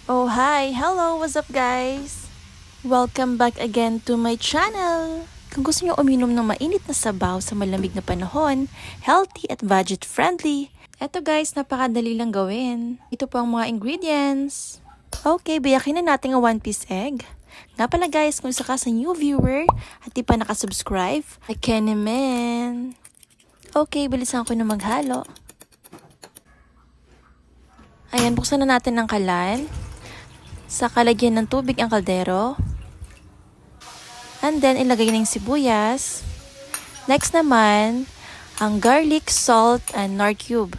Oh hi! Hello! What's up guys? Welcome back again to my channel! Kung gusto nyo uminom ng mainit na sabaw sa malamig na panahon, healthy at budget friendly, eto guys, napakadali lang gawin. Ito po ang mga ingredients. Okay, biyakin na natin ang 1-piece egg. Nga pala guys, kung isa ka sa new viewer at di pa nakasubscribe, I can naman. Okay, bilisan ko na maghalo. Ayan, buksan na natin ang kalan. Saka lagyan ng tubig ang kaldero. And then, ilagay na yung sibuyas. Next naman, ang garlic, salt, and nor cube.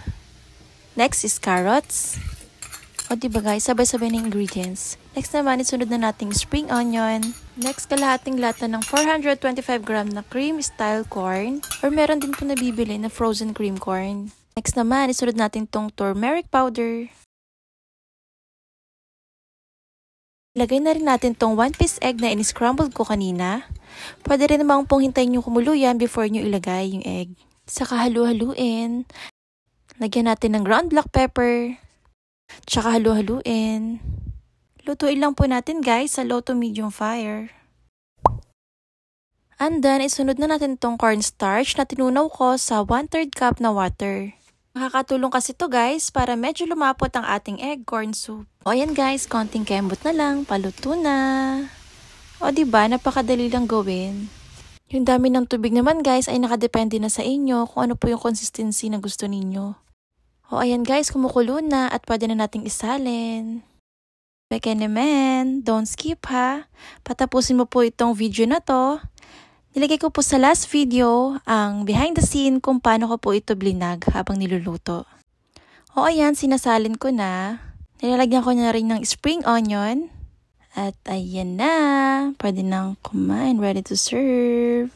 Next is carrots. O diba guys, sabay-sabay na ingredients. Next naman, isunod na nating spring onion. Next, kalahating lata ng 425 gram na cream-style corn. Or meron din po nabibili na frozen cream corn. Next naman, isunod natin tong turmeric powder. Ilagay na rin natin tong 1-piece egg na in-scrambled ko kanina. Pwede rin namang pong hintayin nyo kumulo yan before nyo ilagay yung egg. Saka halu-haluin. Lagyan natin ng ground black pepper. Tsaka halu-haluin. Lutuin lang po natin guys sa low to medium fire. And then, isunod na natin tong cornstarch na tinunaw ko sa 1/3 cup na water. Makakatulong kasi to guys para medyo lumapot ang ating egg corn soup. O ayan guys, konting kembot na lang, paluto na. O diba, napakadali lang gawin. Yung dami ng tubig naman guys ay nakadepende na sa inyo kung ano po yung consistency na gusto ninyo. O ayan guys, kumukulo na at pwede na nating isalin. Beke naman, don't skip ha. Patapusin mo po itong video na to. Nilagay ko po sa last video ang behind the scene kung paano ko po ito blinag habang niluluto. O ayan, sinasalin ko na. Nilalagyan ko na rin ng spring onion. At ayan na, pwede nang kumain, ready to serve.